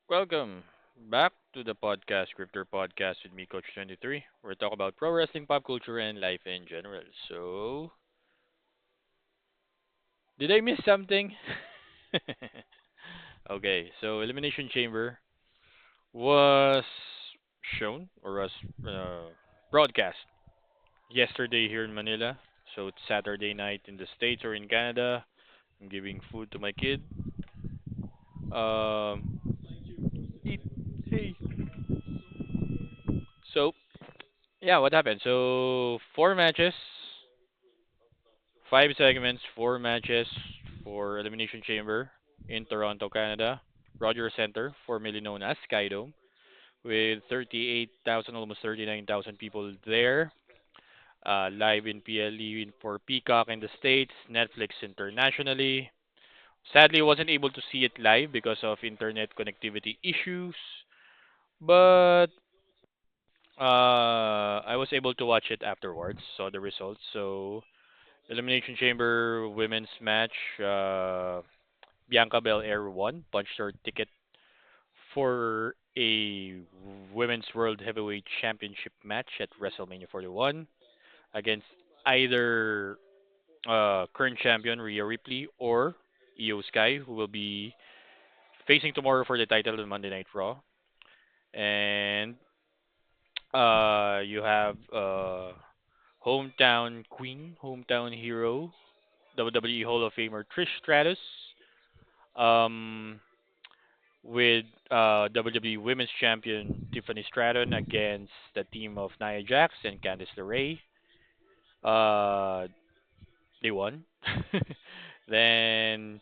Welcome back to the podcast, Crypto Podcast with me, Coach 23. Where we talk about pro wrestling, pop culture, and life in general. So, did I miss something? Okay, so Elimination Chamber was shown or was uh, broadcast yesterday here in Manila. So it's Saturday night in the States or in Canada. I'm giving food to my kid. Um, eat, hey. So, yeah, what happened? So, four matches. Five segments, four matches for Elimination Chamber in Toronto, Canada. Rogers Center, formerly known as Skydome, with 38,000, almost 39,000 people there. Live in PLE for Peacock in the States, Netflix internationally. Sadly, I wasn't able to see it live because of internet connectivity issues, but I was able to watch it afterwards, saw the results. So, Elimination Chamber women's match. Bianca Belair won, punched her ticket for a Women's World Heavyweight Championship match at WrestleMania 41 against either current champion Rhea Ripley or Io Sky, who will be facing tomorrow for the title on Monday Night Raw. And you have hometown queen, hometown hero, WWE Hall of Famer Trish Stratus. Um, with WWE Women's Champion Tiffany Stratton against the team of Nia Jax and Candice LeRae. Uh, they won. Then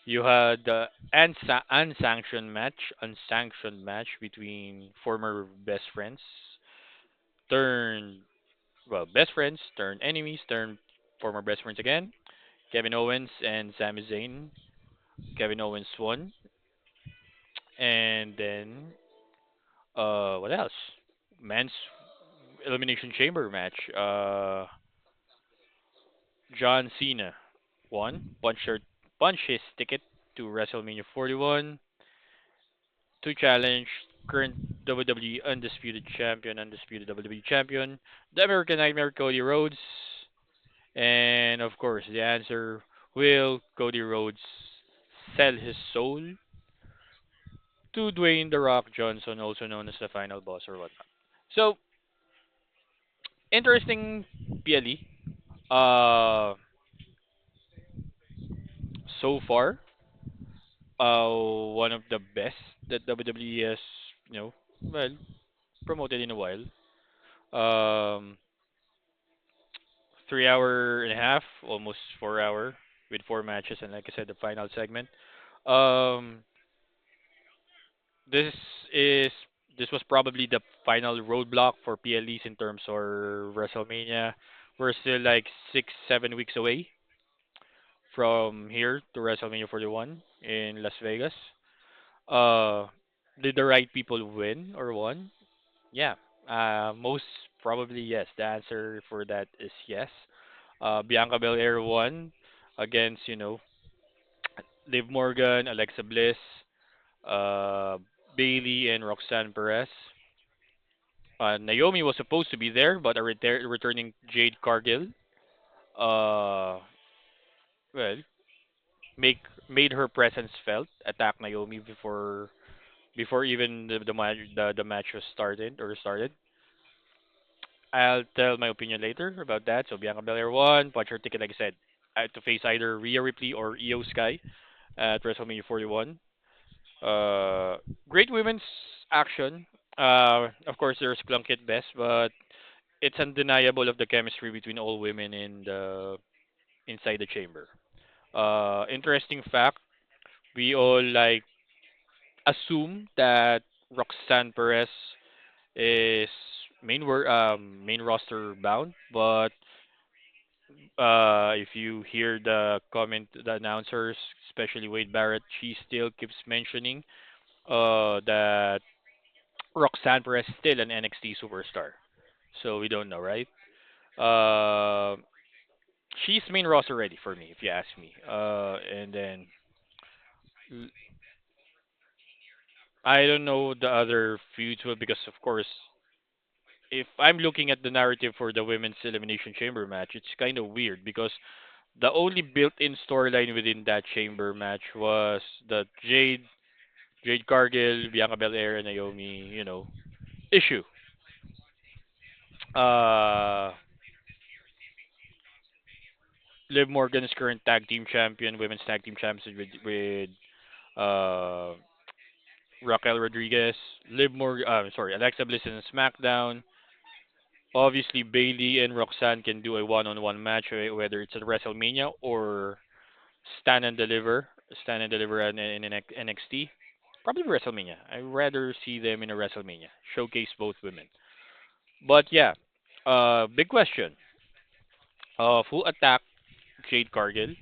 you had the unsanctioned match between former best friends turned best friends turned enemies turned former best friends again. Kevin Owens and Sami Zayn. Kevin Owens won, and then what else? Men's Elimination Chamber match. John Cena won. Punch his ticket to WrestleMania 41 to challenge current WWE Undisputed WWE Champion, the American Nightmare Cody Rhodes. And of course, the answer, will Cody Rhodes sell his soul to Dwayne The Rock Johnson, also known as the final boss or whatnot? So, interesting PLE. So far, one of the best that WWE has, you know, well, promoted in a while. Um, 3 hour and a half, almost 4 hour, with four matches, and like I said, the final segment. Um, this is this was probably the final roadblock for PLEs in terms of WrestleMania. We're still like 6, 7 weeks away from here to WrestleMania 41 in Las Vegas. Uh, did the right people win or won? Yeah. Most probably yes. The answer for that is yes. Bianca Belair won against, Liv Morgan, Alexa Bliss, uh, Bailey, and Roxanne Perez. Naomi was supposed to be there, but a returning Jade Cargill, uh, well, make made her presence felt, attack Naomi before even the match was started. I'll tell my opinion later about that. So Bianca Belair won, bought her ticket, like I said, to face either Rhea Ripley or Io Sky at WrestleMania 41. Uh, Great women's action. Of course, there's Clunky at best, but it's undeniable of the chemistry between all women inside the chamber. Interesting fact: we all like assume that Roxanne Perez is main roster bound, but if you hear the announcers, especially Wade Barrett, she still keeps mentioning that Roxanne Perez is still an NXT superstar. So we don't know, right? Uh, she's main roster ready for me, if you ask me. And then I don't know the other feuds, well, because of course, if I'm looking at the narrative for the women's elimination chamber match, it's kind of weird because the only built-in storyline within that chamber match was the Jade Cargill, Bianca Belair, and Naomi, issue. Uh, Liv Morgan is current tag team champion, women's tag team champion with uh Raquel Rodriguez. Sorry, Alexa Bliss in SmackDown. Obviously, Bailey and Roxanne can do a one-on-one match, whether it's at WrestleMania or stand and deliver, in NXT. Probably WrestleMania. I'd rather see them in a WrestleMania. Showcase both women. But yeah, big question. Who attacked Jade Cargill?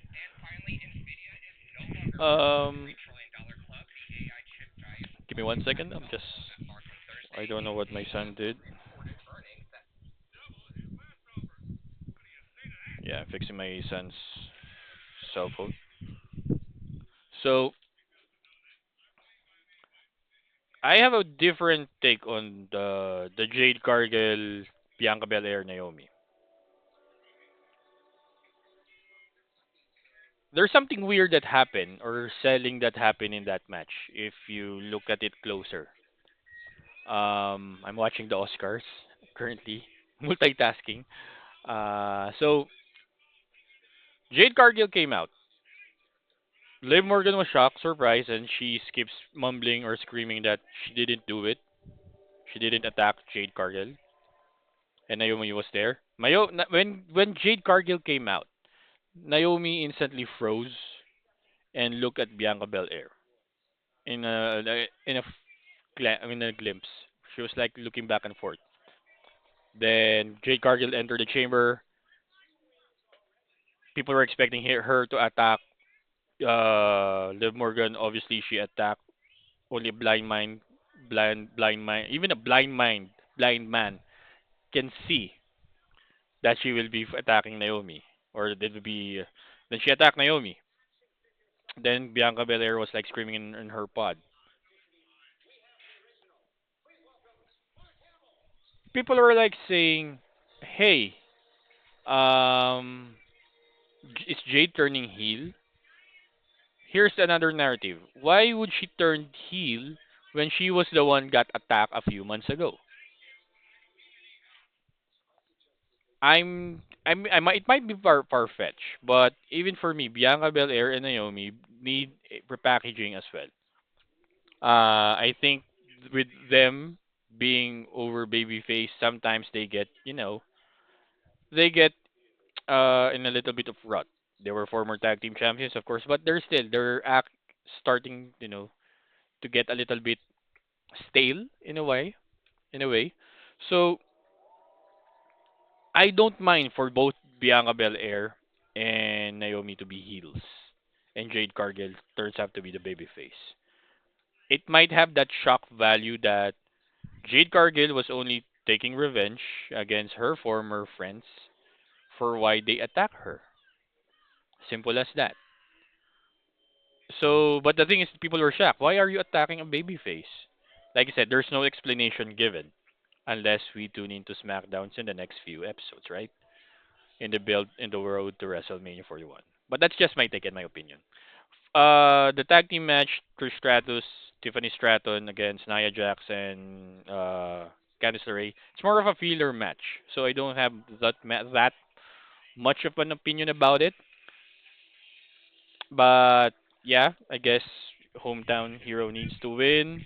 Um, Give me 1 second. I don't know what my son did. Yeah, fixing my son's cell phone. So I have a different take on the Jade Cargill, Bianca Belair, Naomi. There's something weird that happened or selling that happened in that match. If you look at it closer, I'm watching the Oscars currently, multitasking. So Jade Cargill came out. Liv Morgan was shocked, surprised, and she keeps mumbling or screaming that she didn't do it. She didn't attack Jade Cargill, and Naomi was there. When Jade Cargill came out, Naomi instantly froze and looked at Bianca Belair in a glimpse. She was like looking back and forth. Then Jade Cargill entered the chamber. People were expecting her to attack Liv Morgan. Obviously, she attacked only a blind mind, even a blind man can see that she will be attacking Naomi, or that will be. Then she attacked Naomi. Then Bianca Belair was like screaming in her pod. People were like saying, "Hey, is Jade turning heel?" Here's another narrative. Why would she turn heel when she was the one got attacked a few months ago? It might be far fetched, but even for me, Bianca Belair and Naomi need repackaging as well. I think with them being over babyface, sometimes they get in a little bit of rut. They were former tag team champions, of course, but they're act starting, to get a little bit stale in a way. So I don't mind for both Bianca Belair and Naomi to be heels, and Jade Cargill turns out to be the babyface. It might have that shock value that Jade Cargill was only taking revenge against her former friends for why they attack her. Simple as that. So, but the thing is, people were shocked. Why are you attacking a babyface? Like I said, there's no explanation given unless we tune into SmackDowns in the next few episodes, right? In the road to WrestleMania 41. But that's just my take and my opinion. The tag team match: Trish Stratus, Tiffany Stratton against Nia Jax and Candice LeRae. It's more of a filler match, so I don't have that much of an opinion about it. But yeah, I guess hometown hero needs to win.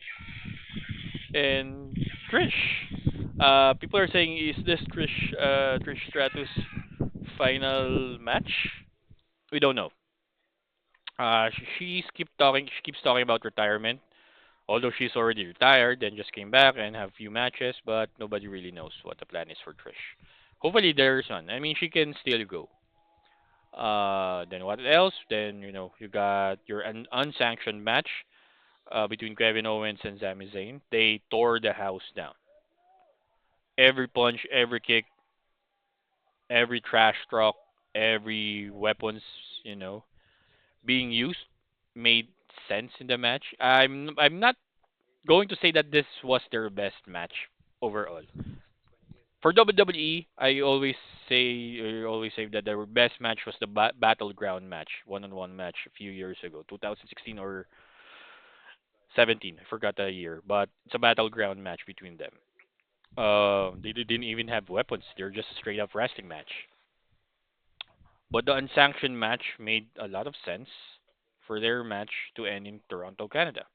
And Trish, people are saying, is this Trish Stratus final match? We don't know. She keeps talking about retirement, although she's already retired and just came back and have few matches, but nobody really knows what the plan is for Trish. Hopefully there's one. I mean, she can still go. Then what else? Then you got your unsanctioned match between Kevin Owens and Sami Zayn. They tore the house down. Every punch, every kick, every trash talk, every weapons, you know, being used made sense in the match. I'm not going to say that this was their best match overall. For WWE, I always say that their best match was the battleground match, one-on-one match a few years ago, 2016 or 17. I forgot the year, but it's a battleground match between them. They didn't even have weapons. They're just a straight up wrestling match. But the unsanctioned match made a lot of sense for their match to end in Toronto, Canada.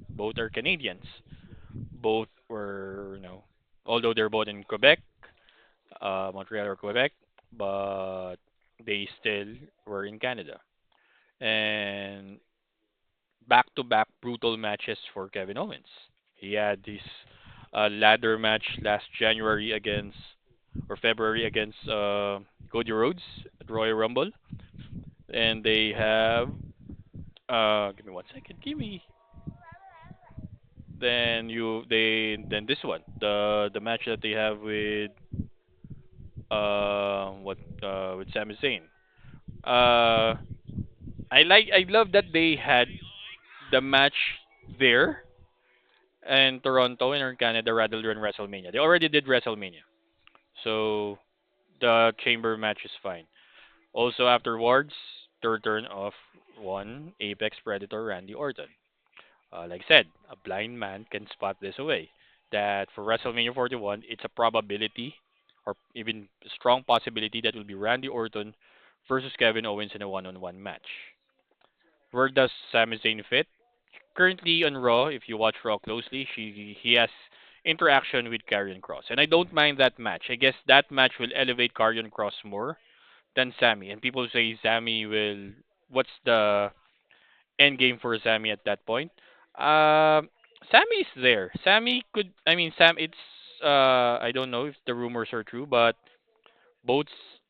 Both are Canadians. Both were, although they're both in Quebec, Montreal or Quebec, but they still were in Canada. And back to back brutal matches for Kevin Owens. He had this ladder match last January against, or February against Cody Rhodes at Royal Rumble. And they have, give me one second, give me. Then this one, the match that they have with, with Sami Zayn. Uh, I love that they had the match there in Toronto and in Canada rather than WrestleMania. They already did WrestleMania, so the chamber match is fine. Also afterwards, the return of one Apex Predator, Randy Orton. Like I said, a blind man can spot this away. That for WrestleMania 41, it's a probability or even strong possibility that will be Randy Orton versus Kevin Owens in a one-on-one match. Where does Sami Zayn fit? Currently on Raw, if you watch Raw closely, he has interaction with Karrion Cross, and I don't mind that match. I guess that match will elevate Karrion Cross more than Sammy, and people say Sammy will. What's the end game for Sammy at that point? Um, Sammy is there. Sammy could. I mean, Sam. It's. I don't know if the rumors are true, but both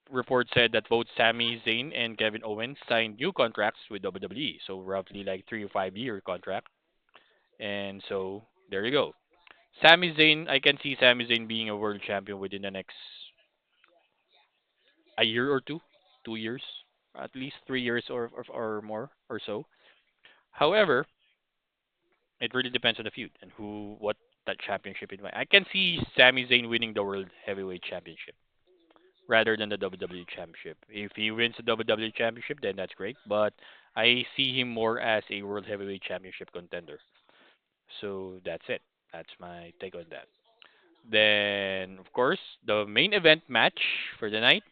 reports said that both Sami Zayn and Kevin Owens signed new contracts with WWE, so roughly like 3 or 5 year contract. And so there you go. Sami Zayn, I can see Sami Zayn being a world champion within the next a year or two, 2 years, at least 3 years or more or so. However, it really depends on the feud and what that championship is. I can see Sami Zayn winning the world heavyweight championship rather than the WWE championship. If he wins the WWE championship, then that's great. But I see him more as a world heavyweight championship contender. So that's it. That's my take on that. Then, of course, the main event match for the night,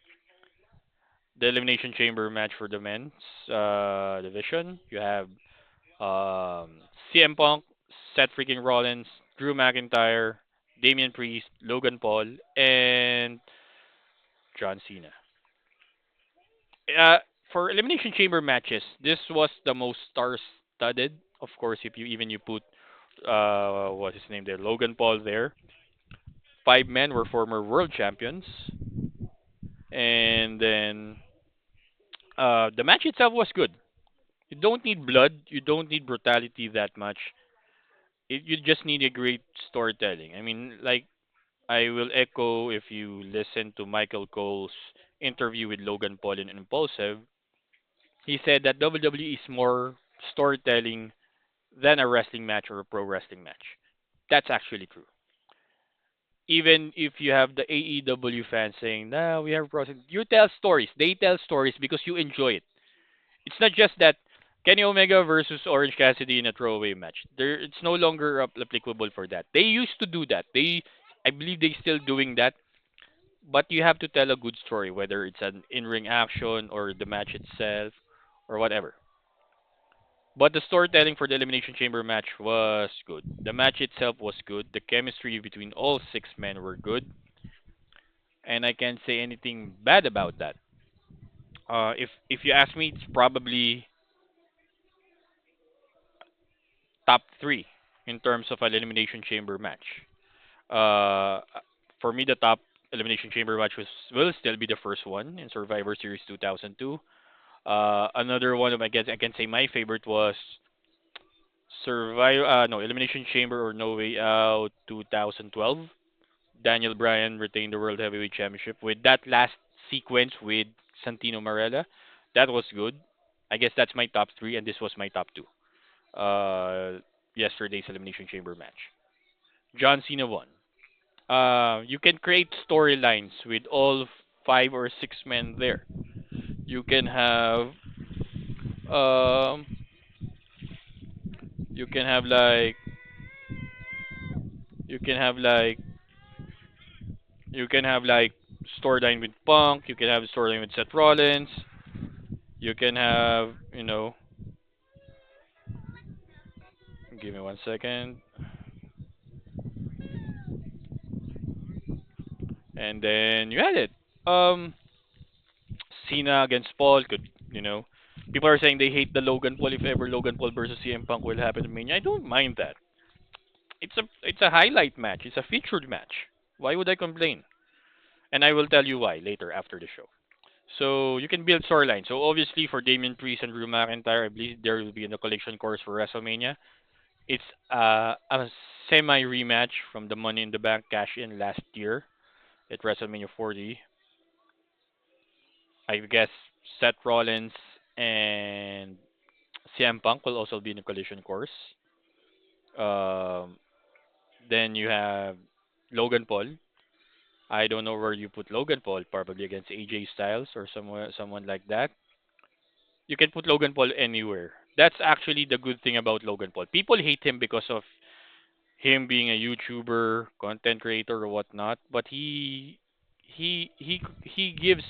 the Elimination Chamber match for the men's division. You have CM Punk, Seth freaking Rollins, Drew McIntyre, Damian Priest, Logan Paul, and John Cena. Uh, for Elimination Chamber matches, this was the most star-studded. Of course, if you put what's his name there, Logan Paul there. 5 men were former world champions, and then the match itself was good. You don't need blood, you don't need brutality that much. You just need a great storytelling. I mean, like I will echo if you listen to Michael Cole's interview with Logan Paul in Impulsive. He said that WWE is more storytelling than a wrestling match or a pro wrestling match. That's actually true. Even if you have the AEW fans saying, "Nah, we have pros," you tell stories. They tell stories because you enjoy it. It's not just that Kenny Omega versus Orange Cassidy in a throwaway match. It's no longer applicable for that. They used to do that. I believe they still doing that. But you have to tell a good story, whether it's an in-ring action or the match itself or whatever. But the storytelling for the Elimination Chamber match was good. The match itself was good. The chemistry between all 6 men were good, and I can't say anything bad about that. If you ask me, it's probably top three in terms of an Elimination Chamber match. Uh, for me, the top Elimination Chamber match will still be the first one in Survivor Series 2002. Another one of I can say my favorite was Elimination Chamber or No Way Out 2012. Daniel Bryan retained the World Heavyweight Championship with that last sequence with Santino Marella. That was good. I guess that's my top three, and this was my top two. Uh, yesterday's Elimination Chamber match. John Cena won. You can create storylines with all five or six men there. You can have um, you can have like you can have like you can have like storyline with Punk. You can have storyline with Seth Rollins. You can have give me 1 second, and then you had it. Um, Cena against Paul could, people are saying they hate the Logan Paul if ever Logan Paul versus CM Punk will happen in Mania. I don't mind that. It's a highlight match. It's a featured match. Why would I complain? And I will tell you why later after the show. So you can build storyline. So obviously for Damian Priest and Drew McIntyre, I believe there will be in the collection course for WrestleMania. It's a semi rematch from the Money in the Bank cash in last year at WrestleMania 40. I guess Seth Rollins and CM Punk will also be in the collision course. Um, then you have Logan Paul. I don't know where you put Logan Paul, probably against AJ Styles or someone like that. You can put Logan Paul anywhere. That's actually the good thing about Logan Paul. People hate him because of him being a YouTuber, content creator or whatnot, but he gives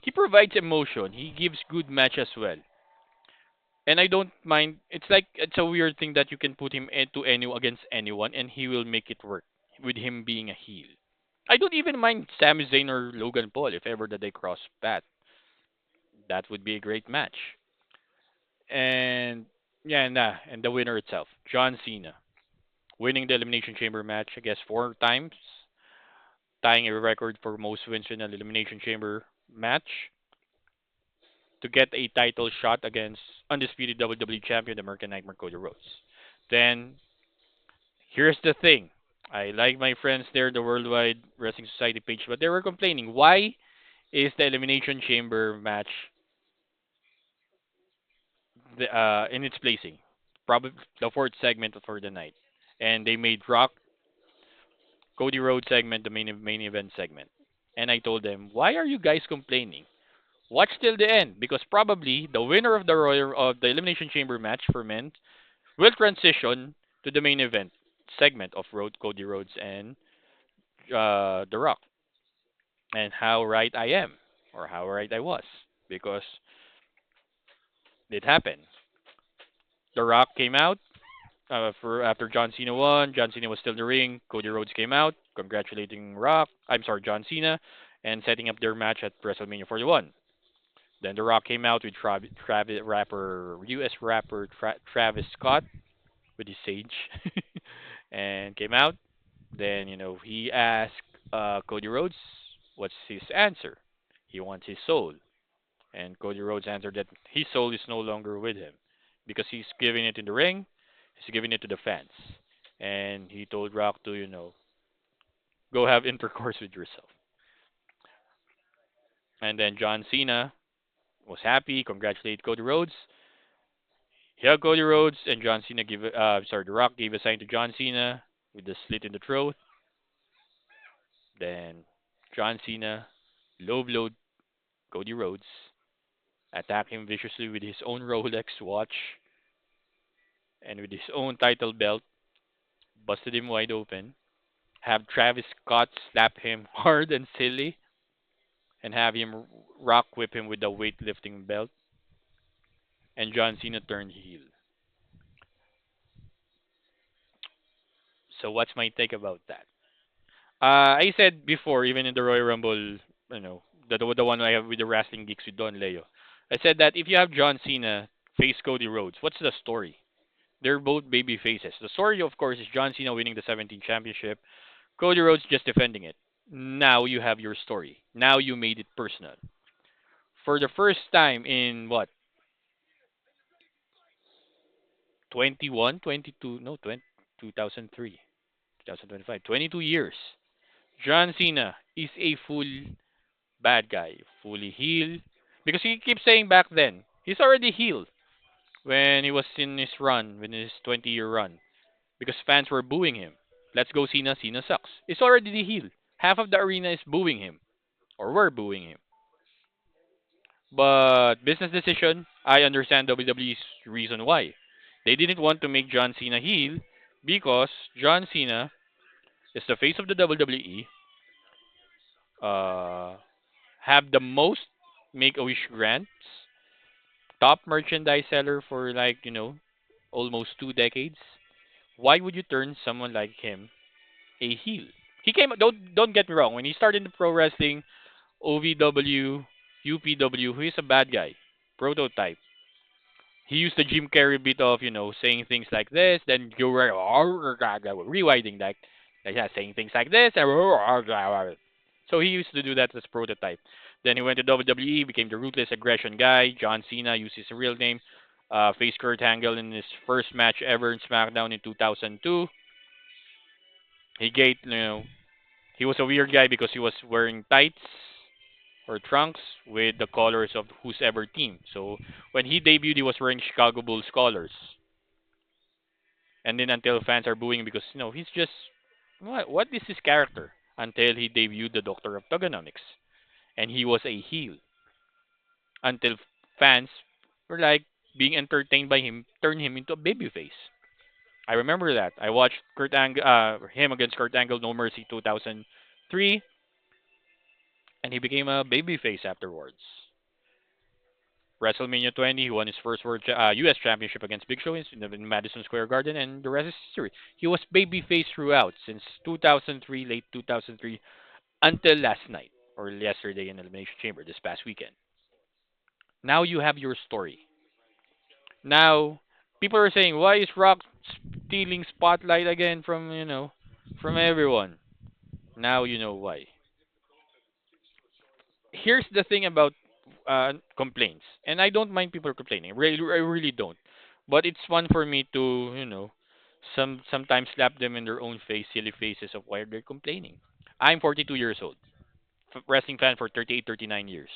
he provides emotion. He gives good match as well. And I don't mind. It's like it's a weird thing that you can put him into any against anyone, and he will make it work with him being a heel. I don't even mind Sami Zayn or Logan Paul if ever that they cross path. That would be a great match. And yeah, and the winner itself, John Cena, winning the Elimination Chamber match, I guess 4 times, tying a record for most wins in an Elimination Chamber match to get a title shot against undisputed WWE Champion, the American Nightmare Cody Rhodes. Then here's the thing. I like my friends there, the Worldwide Wrestling Society page, but they were complaining. Why is the Elimination Chamber match in its placing? Probably the fourth segment for the night. And they made Rock, Cody Rhodes segment the main event segment. And I told them, why are you guys complaining? Watch till the end because probably the winner of the Elimination Chamber match for men will transition to the main event segment of Cody Rhodes and The Rock. And how right I am, or how right I was, because it happened. The Rock came out for after John Cena won. John Cena was still in the ring. Cody Rhodes came out, congratulating Rock. I'm sorry, John Cena, and setting up their match at WrestleMania 41. Then The Rock came out with U.S. rapper Travis Scott with his sage, and came out. Then he asked Cody Rhodes, "What's his answer?" He wants his soul. And Cody Rhodes answered that his soul is no longer with him because he's giving it in the ring, he's giving it to the fans. And he told Rock to, go have intercourse with yourself. And then John Cena was happy, congratulated Cody Rhodes. He hugged Cody Rhodes, and John Cena The Rock gave a sign to John Cena with the slit in the throat. Then John Cena low blowed Cody Rhodes, attacked him viciously with his own Rolex watch and with his own title belt, busted him wide open, have Travis Scott slap him hard and silly, and have him rock whip him with the weightlifting belt, and John Cena turned heel. So what's my take about that? I said before, even in the Royal Rumble, the one I have with the Wrestling Geeks with Don Leo, I said that if you have John Cena face Cody Rhodes, what's the story? They're both baby faces. The story, of course, is John Cena winning the 17th championship, Cody Rhodes just defending it. Now you have your story. Now you made it personal. For the first time in what, 21, 22, no, 20, 2003, 2025, 22 years, John Cena is a full bad guy, fully heel. Because he keeps saying back then, he's already healed. when he was in his run, when his 20-year run, because fans were booing him. Let's go Cena, Cena sucks. It's already the heel. Half of the arena is booing him, or were booing him. But business decision, I understand WWE's reason why. They didn't want to make John Cena heel because John Cena is the face of the WWE, uh, have the most Make-A-Wish grants, top merchandise seller for like, almost 2 decades. Why would you turn someone like him a heel? He came. Don't get me wrong. When he started in pro wrestling, OVW, UPW, he's a bad guy, prototype. He used the Jim Carrey bit of saying things like this, then you were rewinding like yeah, saying things like this, and so he used to do that as prototype. Then he went to WWE, became the ruthless aggression guy. John Cena used his real name, faced Kurt Angle in his first match ever in SmackDown in 2002. He was a weird guy because he was wearing tights or trunks with the colors of whose ever team. So when he debuted, he was wearing Chicago Bulls colors, and then until fans are booing because he's just what is his character until he debuted the Doctor of Togonomics, and he was a heel until fans were like being entertained by him, turn him into a babyface. I remember that. I watched him against Kurt Angle No Mercy 2003, and he became a babyface afterwards. WrestleMania 20, he won his first U.S. Championship against Big Show in Madison Square Garden, and the rest is history. He was babyface throughout since 2003, late 2003, until last night or yesterday in Elimination Chamber this past weekend. Now you have your story. Now people are saying, why is Rock stealing spotlight again from from everyone? Now you know why. Here's the thing about complaints, and I don't mind people complaining. I really don't. But it's fun for me to sometimes slap them in their own face, silly faces of why they're complaining. I'm 42 years old, wrestling fan for 38, 39 years.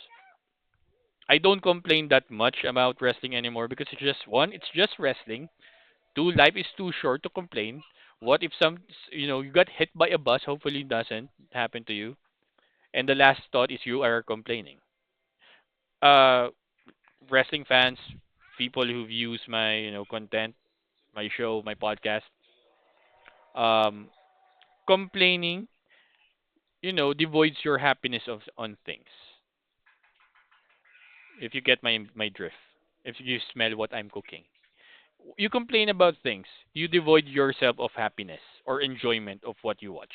I don't complain that much about wrestling anymore because it's just one, it's just wrestling. Two, life is too short to complain. What if you got hit by a bus? Hopefully it doesn't happen to you. And the last thought is you are complaining. Uh, Wrestling fans, people who views my content, my show, my podcast, um, complaining, devoids your happiness on things. If you get my drift, if you smell what I'm cooking, you complain about things. You devoid yourself of happiness or enjoyment of what you watch.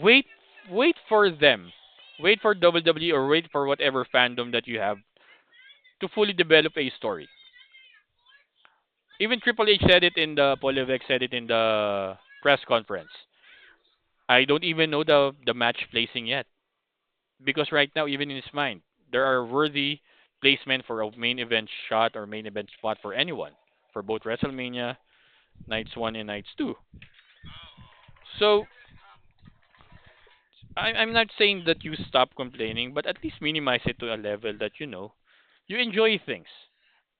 Wait, wait for them. Wait for WWE or wait for whatever fandom that you have to fully develop a story. Even Triple H said it in the Polivek said it in the press conference. I don't even know the match placing yet because right now, even in his mind, there are worthy placement for a main event shot or main event spot for anyone for both WrestleMania nights one and nights two. So I'm not saying that you stop complaining, but at least minimize it to a level that you enjoy things.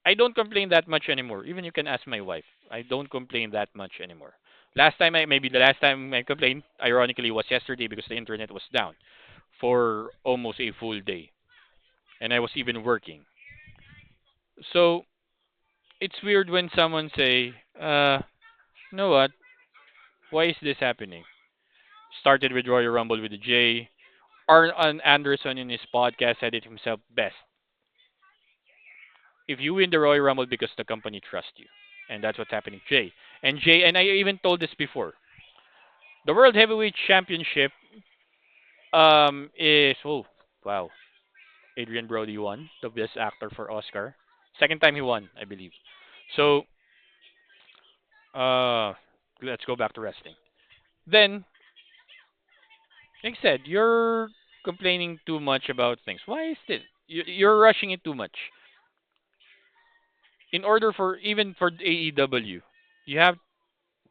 I don't complain that much anymore. Even you can ask my wife. I don't complain that much anymore. Maybe the last time I complained, ironically, was yesterday because the internet was down for almost a full day, and I was even working. So it's weird when someone say, you know what? Why is this happening? Started with Royal Rumble with the J. Arn Anderson in his podcast said it himself best. If you win the Royal Rumble because the company trusts you, and that's what's happening, Jay. And I even told this before. The World Heavyweight Championship is wow. Adrian Brody won the Best Actor for Oscar. Second time he won, I believe. So uh, let's go back to wrestling. Then, like I said, you're complaining too much about things. Why is this? You're rushing it too much. In order for even for AEW, you have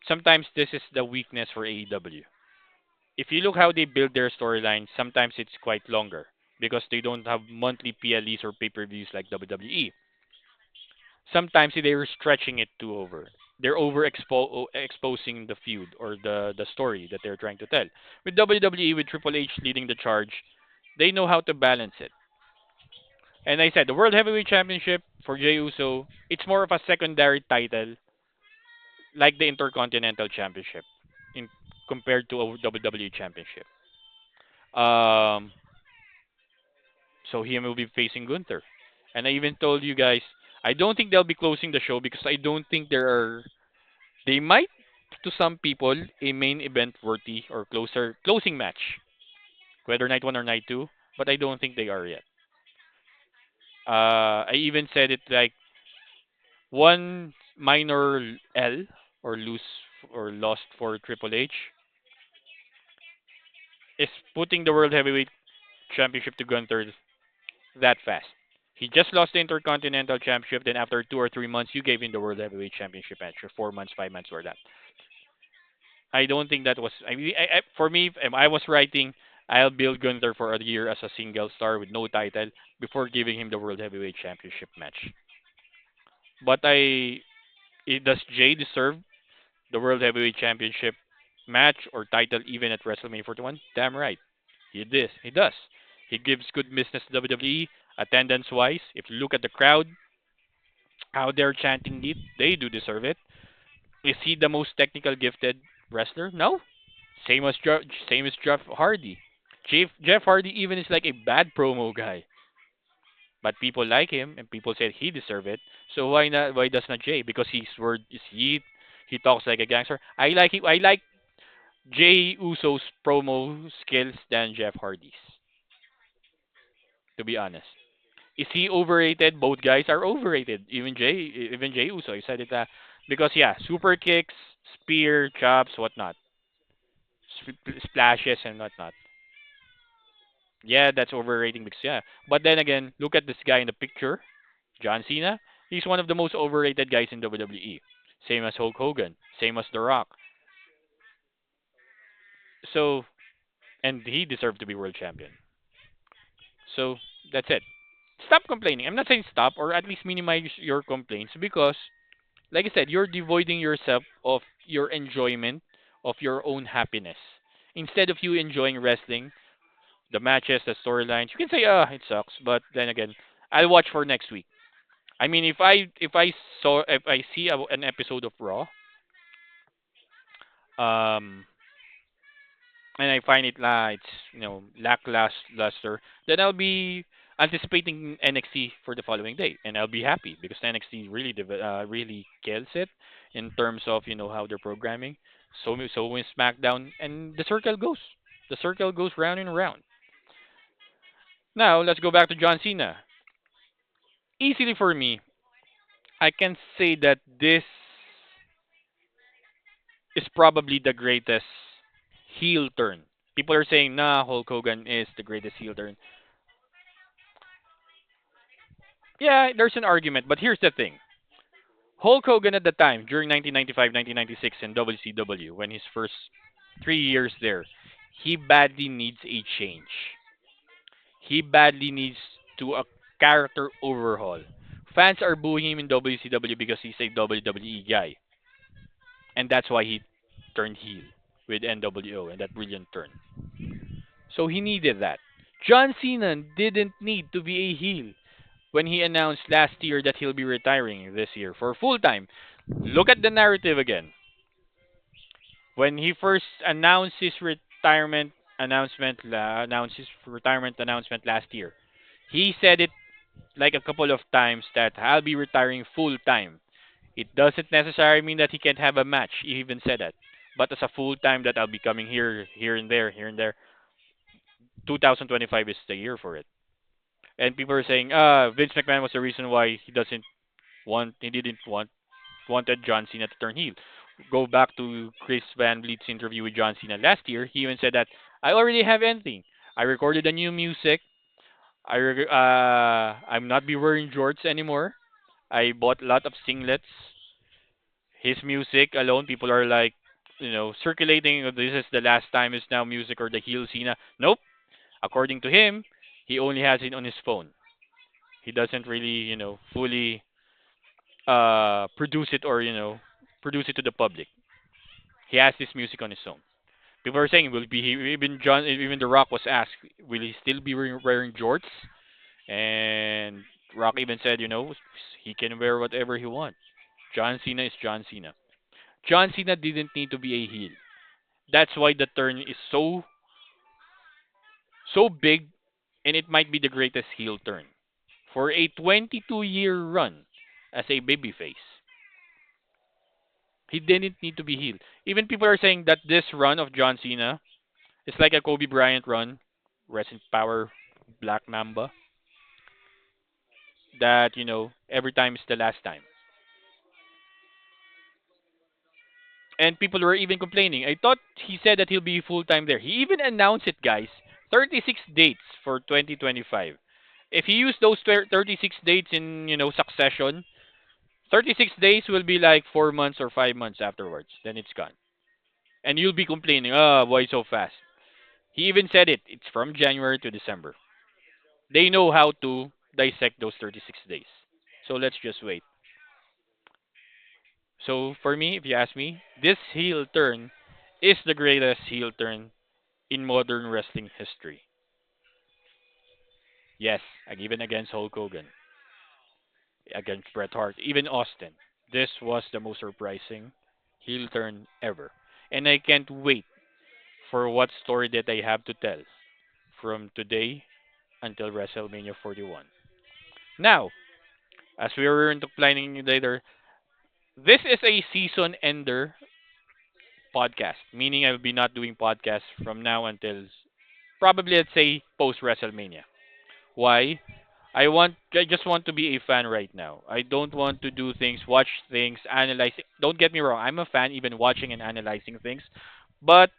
sometimes this is the weakness for AEW. If you look how they build their storylines, sometimes it's quite longer. because they don't have monthly PLEs or pay-per-views like WWE. Sometimes they're stretching it too over. They're exposing the feud or the story that they're trying to tell. With WWE, with Triple H leading the charge, they know how to balance it. And I said the World Heavyweight Championship for Jey Uso, it's more of a secondary title, like the Intercontinental Championship, in compared to a WWE Championship. Um, so he will be facing Gunther. And I even told you guys, I don't think they'll be closing the show because I don't think there are. They might, to some people, a main event worthy or closer closing match, whether night one or night two. But I don't think they are yet. I even said it like one minor L or lose or lost for Triple H is putting the World Heavyweight Championship to Gunther that fast. He just lost the Intercontinental Championship. Then after 2 or 3 months, you gave him the World Heavyweight Championship match. Or 4 months, 5 months, or that. I don't think that was. I mean, for me, if I was writing, I'll build Gunther for a year as a single star with no title before giving him the World Heavyweight Championship match. But does Jay deserve the World Heavyweight Championship match or title even at WrestleMania 41? Damn right. He does. He gives good business to WWE attendance wise. If you look at the crowd, how they're chanting it, they do deserve it. Is he the most technical gifted wrestler? No. Same as Jeff Hardy. Jeff Hardy even is like a bad promo guy, but people like him and people said he deserve it. So why not? Why does not Jay? Because his word is he talks like a gangster. I like him. I like Jay Uso's promo skills than Jeff Hardy's. To be honest, is he overrated? Both guys are overrated. Even Jay Uso. I said it because yeah, super kicks, spear, chops, whatnot, splashes and whatnot. Yeah, that's overrating because yeah. But then again, look at this guy in the picture, John Cena. He's one of the most overrated guys in WWE. Same as Hulk Hogan. Same as The Rock. So and he deserved to be world champion. So that's it. Stop complaining. I'm not saying stop or at least minimize your complaints because like I said, you're devoiding yourself of your enjoyment of your own happiness. Instead of you enjoying wrestling, the matches, the storylines, you can say, "Ah, it sucks," but then again, I'll watch for next week. I mean, if I see an episode of Raw, um, and I find it it's lackluster, then I'll be anticipating NXT for the following day, and I'll be happy because NXT really really kills it in terms of how they're programming. So when SmackDown and the circle goes round and round. Now let's go back to John Cena. Easily for me, I can say that this is probably the greatest heel turn. People are saying, nah, Hulk Hogan is the greatest heel turn. Yeah, there's an argument, but here's the thing. Hulk Hogan at the time, during 1995, 1996 in WCW, when his first 3 years there, he badly needs a change. He badly needs to a character overhaul. Fans are booing him in WCW because he's a WWE guy, and that's why he turned heel with NWO and that brilliant turn. So he needed that. John Cena didn't need to be a heel when he announced last year that he'll be retiring this year for full time. Look at the narrative again. When he first announced his retirement announcement last year, he said it like a couple of times that I'll be retiring full time. It doesn't necessarily mean that he can't have a match. He even said that. But as a full time that I'll be coming here and there, here and there. 2025 is the year for it. And people are saying, Vince McMahon was the reason why he didn't wanted John Cena to turn heel. Go back to Chris Van Vliet's interview with John Cena last year. He even said that I already have anything. I recorded a new music. I'm not be wearing jorts anymore. I bought a lot of singlets. His music alone, people are like, circulating. This is the last time is now music or the heel Cena. Nope. According to him, He only has it on his phone. He doesn't really, fully produce it, or produce it to the public. He has this music on his own. People are saying, will be even John, even The Rock was asked, will he still be wearing jorts? And Rock even said, he can wear whatever he wants. John Cena is John Cena. John Cena didn't need to be a heel. That's why the turn is so big, and it might be the greatest heel turn for a 22-year run as a babyface. He didn't need to be heel. Even people are saying that this run of John Cena is like a Kobe Bryant run, rest in power, Black Mamba. That every time is the last time. And people were even complaining. I thought he said that he'll be full time there. He even announced it, guys. 36 dates for 2025. If he used those 36 dates in succession, 36 days will be like 4 months or 5 months afterwards. Then it's gone, and you'll be complaining. Why so fast? He even said it. It's from January to December. They know how to dissect those 36 days. So let's just wait. So for me, if you ask me, this heel turn is the greatest heel turn in modern wrestling history. Yes, even against Hulk Hogan, against Bret Hart, even Austin. This was the most surprising heel turn ever. And I can't wait for what story that I have to tell from today until WrestleMania 41. Now, as we were into planning later, this is a season ender podcast, meaning I will be not doing podcasts from now until probably, let's say, post WrestleMania. Why? I just want to be a fan right now. I don't want to do things, watch things, analyze. Don't get me wrong. I'm a fan even watching and analyzing things. But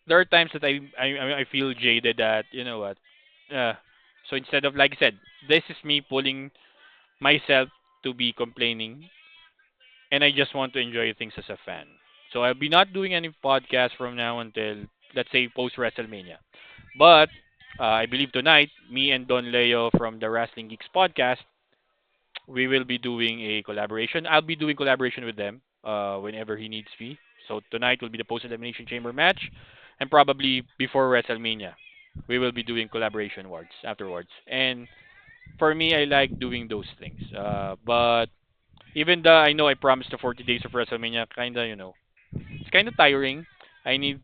there are times that I feel jaded that, what? Uh, so instead of, like I said, this is me pulling myself to be complaining, and I just want to enjoy things as a fan. So I'll be not doing any podcast from now until, let's say, post WrestleMania. But I believe tonight, me and Don Leo from the Wrestling Geeks podcast, we will be doing a collaboration. I'll be doing collaboration with them whenever he needs me. So tonight will be the post elimination chamber match, and probably before WrestleMania, we will be doing collaboration awards afterwards. And for me, I like doing those things. But even the I know I promised the 40 days of WrestleMania, kinda it's kind of tiring. I need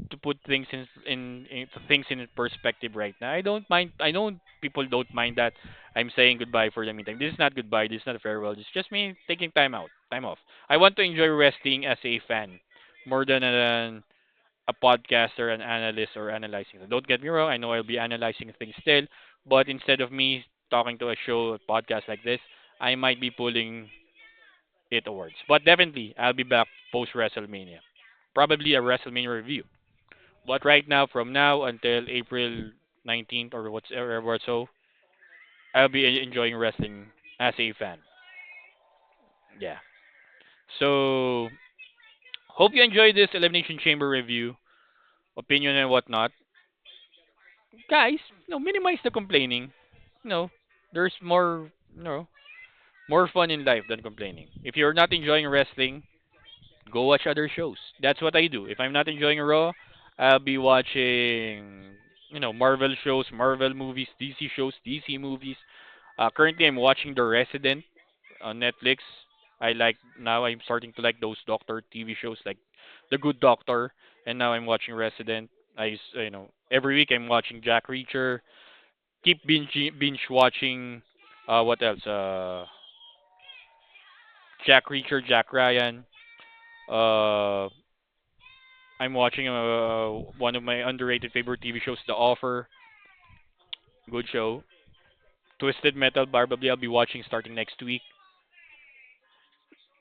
to put things in things in perspective right now. I don't mind. I know people don't mind that I'm saying goodbye for the meantime. This is not goodbye. This is not a farewell. It's just me taking time out, time off. I want to enjoy wrestling as a fan more than a podcaster, an analyst, or analyzing. So don't get me wrong. I know I'll be analyzing things still, but instead of me talking to a show, a podcast like this, I might be pulling it awards. But definitely, I'll be back post WrestleMania. Probably a WrestleMania review. But right now, from now until April 19th or whatever or so, I'll be enjoying wrestling as a fan. Yeah. So, hope you enjoyed this Elimination Chamber review, opinion and whatnot. Guys, minimize the complaining. There's more, more fun in life than complaining. If you're not enjoying wrestling, go watch other shows. That's what I do. If I'm not enjoying Raw, I'll be watching, Marvel shows, Marvel movies, DC shows, DC movies. Currently, I'm watching The Resident on Netflix. I'm starting to like those Doctor TV shows like The Good Doctor, and now I'm watching Resident. Every week I'm watching Jack Reacher. Keep binge watching. What else? Jack Reacher, Jack Ryan. Uh, I'm watching one of my underrated favorite TV shows, The Offer. Good show. Twisted Metal, probably I'll be watching starting next week.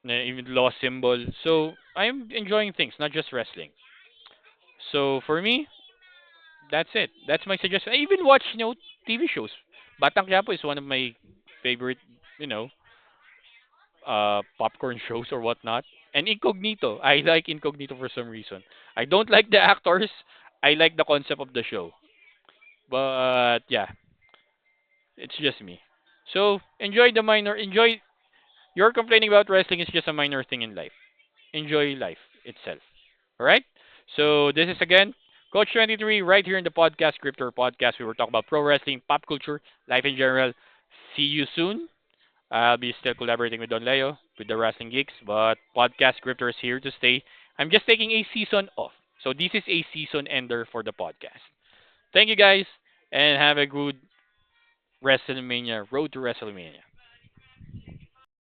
Even Lost Symbol. So I'm enjoying things, not just wrestling. So for me, that's it. That's my suggestion. I even watch, TV shows. Batang Quiapo is one of my favorite, you know, popcorn shows or whatnot. And Incognito. I like Incognito for some reason. I don't like the actors. I like the concept of the show. But yeah. It's just me. So enjoy the minor. Enjoy. You're complaining about wrestling is just a minor thing in life. Enjoy life itself. All right. So this is again Coach 23 right here in the podcast, Crypto Podcast. We were talking about pro wrestling, pop culture, life in general. See you soon. I'll be still collaborating with Don Leo with the Wrestling Geeks, but Podcast Scripter is here to stay. I'm just taking a season off. So this is a season ender for the podcast. Thank you guys and have a good WrestleMania, road to WrestleMania.